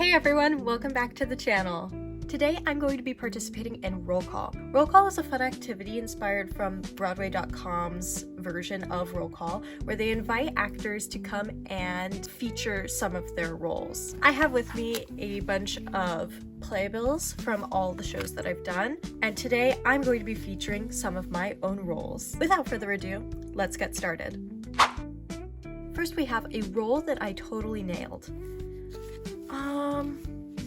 Hey everyone, welcome back to the channel. Today I'm going to be participating in Roll Call. Roll Call is a fun activity inspired from Broadway.com's version of Roll Call, where they invite actors to come and feature some of their roles. I have with me a bunch of playbills from all the shows that I've done, and today I'm going to be featuring some of my own roles. Without further ado, let's get started. First, we have a role that I totally nailed.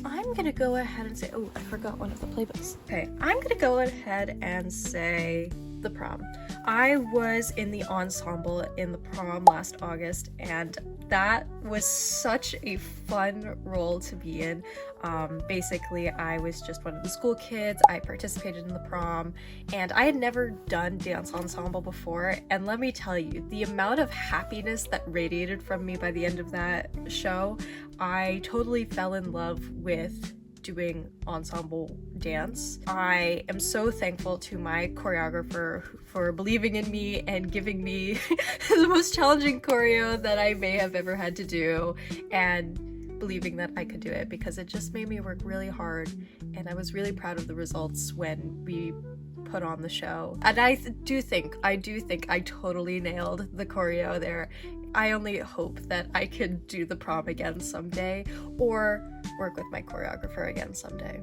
I'm gonna go ahead and say, oh, I forgot one of the playbills. Okay, I'm gonna go ahead and say the prom. I was in the ensemble in the prom last August, and that was such a fun role to be in. Basically, I was just one of the school kids. I participated in the prom, and I had never done dance ensemble before, and let me tell you, the amount of happiness that radiated from me by the end of that show, I totally fell in love with doing ensemble dance. I am so thankful to my choreographer for believing in me and giving me the most challenging choreo that I may have ever had to do, and believing that I could do it, because it just made me work really hard, and I was really proud of the results when we put on the show. And I do think I totally nailed the choreo there. I only hope that I could do the prom again someday, or work with my choreographer again someday.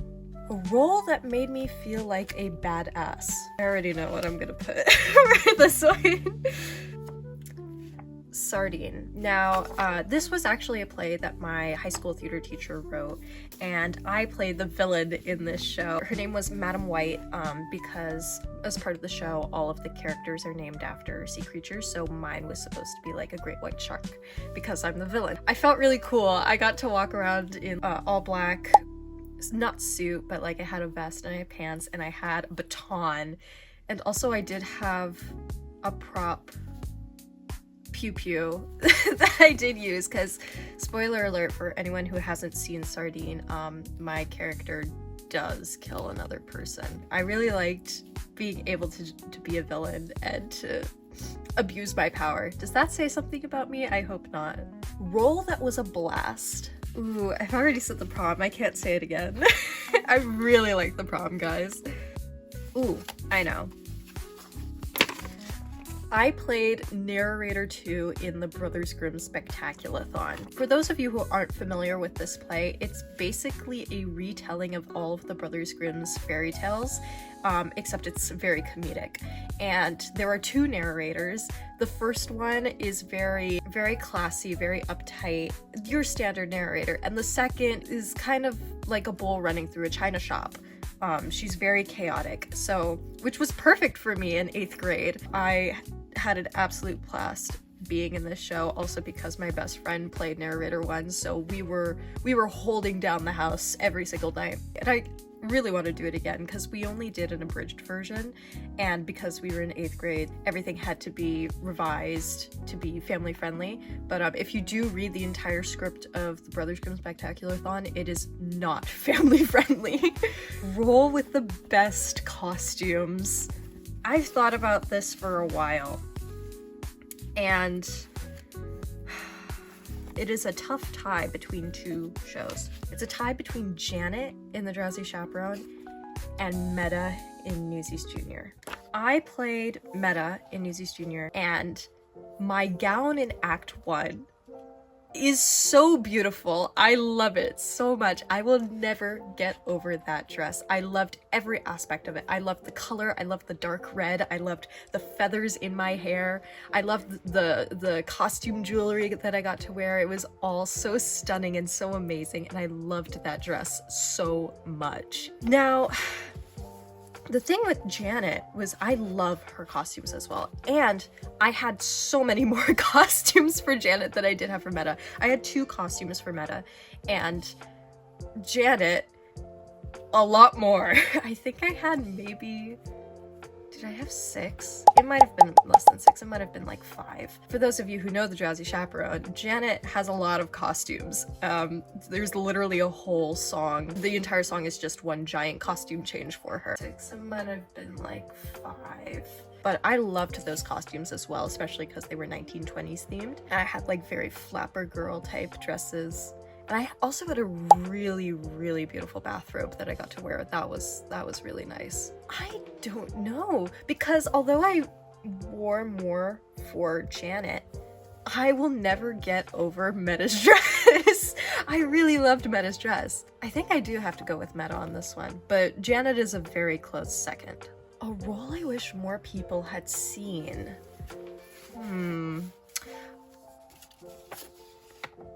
A role that made me feel like a badass. I already know what I'm gonna put for this one. Sardine. Now, this was actually a play that my high school theater teacher wrote, and I played the villain in this show. Her name was Madam White, because as part of the show, all of the characters are named after sea creatures, so mine was supposed to be like a great white shark, because I'm the villain. I felt really cool. I got to walk around in all black, not suit, but like I had a vest and I had pants and I had a baton, and also I did have a prop pew pew that I did use, because spoiler alert for anyone who hasn't seen Sardine, my character does kill another person. I really liked being able to be a villain and to abuse my power. Does that say something about me? I hope not. Role that was a blast. Ooh, I've already said the prom. I can't say it again. I really like the prom, guys. Ooh, I know. I played Narrator 2 in the Brothers Grimm Spectaculathon. For those of you who aren't familiar with this play, it's basically a retelling of all of the Brothers Grimm's fairy tales, except it's very comedic. And there are two narrators. The first one is very, very classy, very uptight, your standard narrator. And the second is kind of like a bull running through a china shop. She's very chaotic, which was perfect for me in 8th grade. I had an absolute blast being in this show, also because my best friend played narrator 1, so we were holding down the house every single night. And I really want to do it again, because we only did an abridged version, and because we were in 8th grade, everything had to be revised to be family friendly. But if you do read the entire script of the Brothers Grimm Spectaculathon, it is not family friendly. Roll with the best costumes. I've thought about this for a while, and it is a tough tie between two shows. It's a tie between Janet in The Drowsy Chaperone and Meta in Newsies Jr. I played Meta in Newsies Jr., and my gown in Act 1 is so beautiful. I love it so much. I will never get over that dress. I loved every aspect of it. I loved the color. I loved the dark red. I loved the feathers in my hair. I loved the costume jewelry that I got to wear. It was all so stunning and so amazing, and I loved that dress so much. Now, the thing with Janet was I love her costumes as well, and I had so many more costumes for Janet than I did have for Meta. I had 2 costumes for Meta, and Janet, a lot more. I think I had maybe... Did I have 6? It might have been less than 6. It might have been like 5. For those of you who know The Drowsy Chaperone, Janet has a lot of costumes. There's literally a whole song. The entire song is just one giant costume change for her. 6, it might have been like 5. But I loved those costumes as well, especially because they were 1920s themed. And I had like very flapper girl type dresses. And I also had a really, really beautiful bathrobe that I got to wear. That was really nice. I don't know, because although I wore more for Janet, I will never get over Meta's dress. I really loved Meta's dress. I think I do have to go with Meta on this one, but Janet is a very close second. A role I wish more people had seen.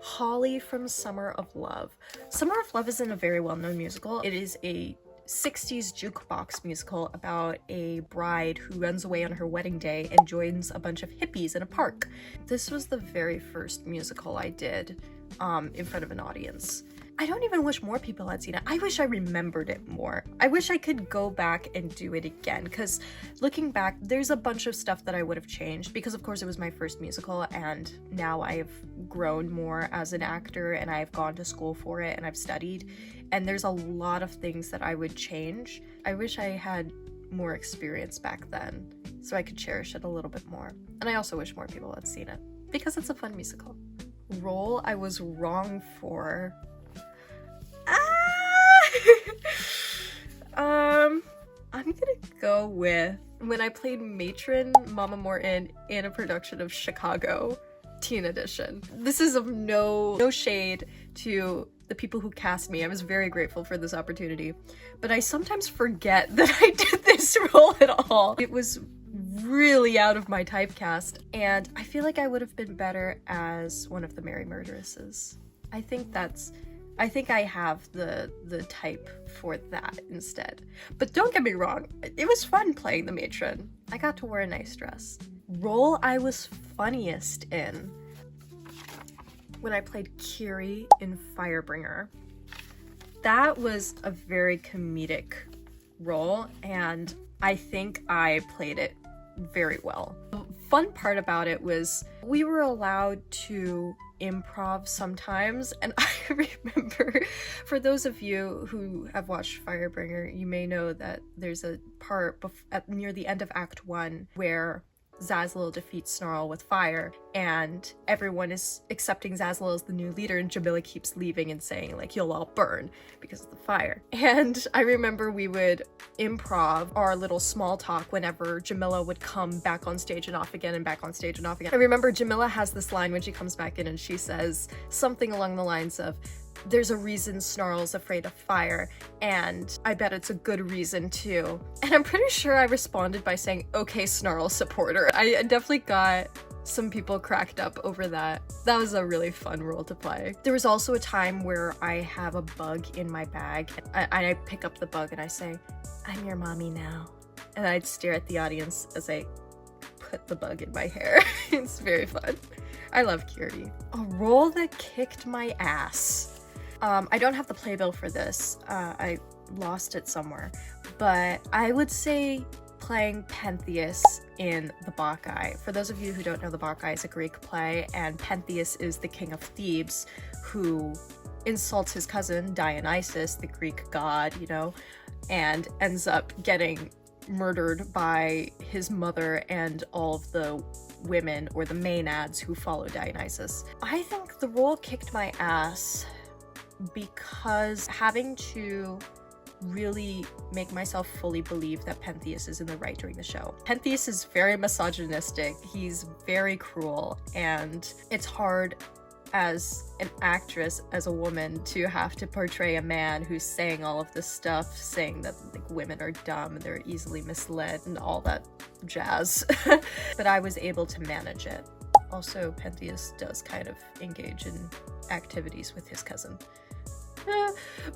Holly from Summer of Love. Summer of Love isn't a very well-known musical. It is a 60s jukebox musical about a bride who runs away on her wedding day and joins a bunch of hippies in a park. This was the very first musical I did in front of an audience. I don't even wish more people had seen it. I wish I remembered it more. I wish I could go back and do it again, because looking back, there's a bunch of stuff that I would have changed, because of course it was my first musical, and now I've grown more as an actor and I've gone to school for it and I've studied, and there's a lot of things that I would change. I wish I had more experience back then so I could cherish it a little bit more. And I also wish more people had seen it, because it's a fun musical. Role I was wrong for. I'm gonna go with when I played Matron Mama Morton in a production of Chicago Teen Edition. This is of no shade to the people who cast me. I was very grateful for this opportunity, but I sometimes forget that I did this role at all. It was really out of my typecast, and I feel like I would have been better as one of the Merry Murderesses. I think I have the type for that instead. But don't get me wrong, it was fun playing the matron. I got to wear a nice dress. Role I was funniest in. When I played Kiri in Firebringer. That was a very comedic role, and I think I played it very well. The fun part about it was we were allowed to improv sometimes, and I remember, for those of you who have watched Firebringer, you may know that there's a part near the end of Act 1 where Zazzalil defeats Snarl with fire, and everyone is accepting Zazzalil as the new leader, and Jamila keeps leaving and saying, like, you'll all burn because of the fire. And I remember we would improv our little small talk whenever Jamila would come back on stage and off again and back on stage and off again. I remember Jamila has this line when she comes back in, and she says something along the lines of, there's a reason Snarl's afraid of fire, and I bet it's a good reason too. And I'm pretty sure I responded by saying, okay, Snarl supporter. I definitely got some people cracked up over that. That was a really fun role to play. There was also a time where I have a bug in my bag, and I pick up the bug and I say, I'm your mommy now. And I'd stare at the audience as I put the bug in my hair. It's very fun. I love Kiri. A role that kicked my ass. I don't have the playbill for this. I lost it somewhere. But I would say playing Pentheus in the Bacchae. For those of you who don't know, the Bacchae is a Greek play, and Pentheus is the king of Thebes who insults his cousin Dionysus, the Greek god, you know, and ends up getting murdered by his mother and all of the women, or the maenads, who follow Dionysus. I think the role kicked my ass because having to really make myself fully believe that Pentheus is in the right during the show. Pentheus is very misogynistic, he's very cruel, and it's hard as an actress, as a woman, to have to portray a man who's saying all of this stuff, saying that, like, women are dumb and they're easily misled and all that jazz. But I was able to manage it. Also, Pentheus does kind of engage in activities with his cousin.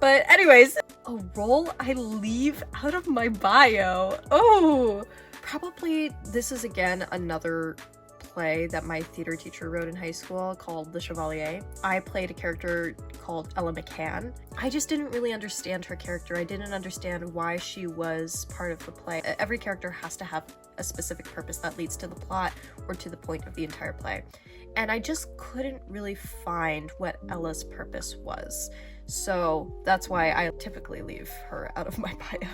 But anyways, a role I leave out of my bio. Oh, probably this is again another play that my theater teacher wrote in high school called The Chevalier. I played a character called Ella McCann. I just didn't really understand her character. I didn't understand why she was part of the play. Every character has to have a specific purpose that leads to the plot or to the point of the entire play. And I just couldn't really find what Ella's purpose was. So that's why I typically leave her out of my bio.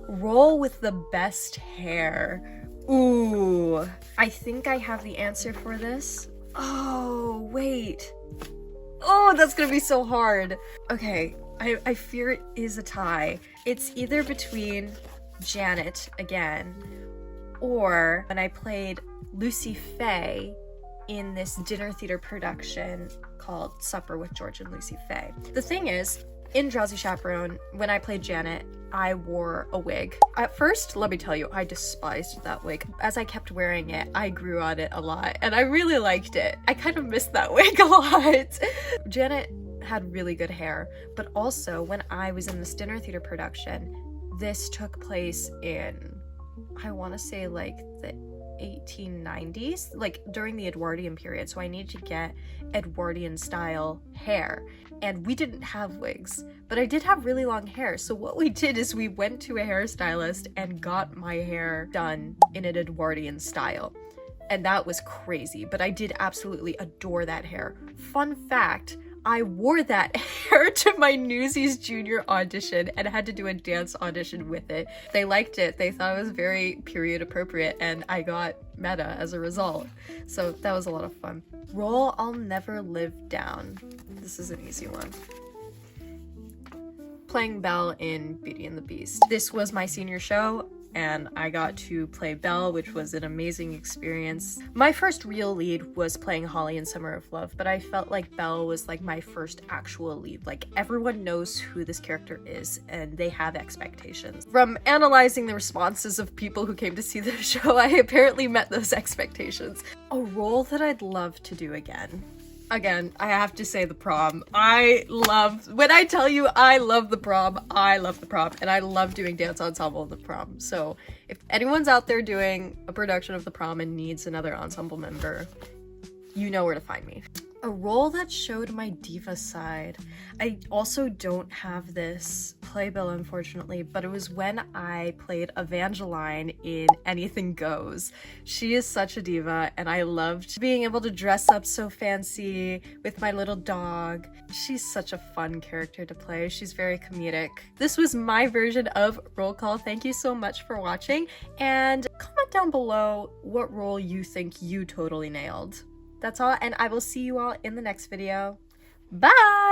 Role with the best hair. Ooh, I think I have the answer for this. Oh, wait. Oh, that's gonna be so hard. Okay, I fear it is a tie. It's either between Janet again, or when I played Lucy Faye in this dinner theater production called Supper with George and Lucy Faye. The thing is, in Drowsy Chaperone, when I played Janet, I wore a wig. At first, let me tell you, I despised that wig. As I kept wearing it, I grew on it a lot, and I really liked it. I kind of missed that wig a lot. Janet had really good hair, but also when I was in this dinner theater production, this took place in, I want to say like the 1890s, like during the Edwardian period, so I needed to get Edwardian style hair, and we didn't have wigs, but I did have really long hair. So what we did is we went to a hairstylist and got my hair done in an Edwardian style, and that was crazy, but I did absolutely adore that hair. Fun fact, I wore that hair to my Newsies Junior audition and had to do a dance audition with it. They liked it. They thought it was very period appropriate, and I got Meta as a result. So that was a lot of fun. Role I'll never live down. This is an easy one. Playing Belle in Beauty and the Beast. This was my senior show, and I got to play Belle, which was an amazing experience. My first real lead was playing Holly in Summer of Love, but I felt like Belle was like my first actual lead. Like, everyone knows who this character is, and they have expectations. From analyzing the responses of people who came to see the show, I apparently met those expectations. A role that I'd love to do again. Again, I have to say the prom. When I tell you I love the prom, I love the prom, and I love doing dance ensemble in the prom. So if anyone's out there doing a production of the prom and needs another ensemble member, you know where to find me. A role that showed my diva side. I also don't have this playbill, unfortunately, but it was when I played Evangeline in Anything Goes. She is such a diva, and I loved being able to dress up so fancy with my little dog. She's such a fun character to play. She's very comedic. This was my version of Roll Call. Thank you so much for watching, and comment down below what role you think you totally nailed. That's all, and I will see you all in the next video. Bye!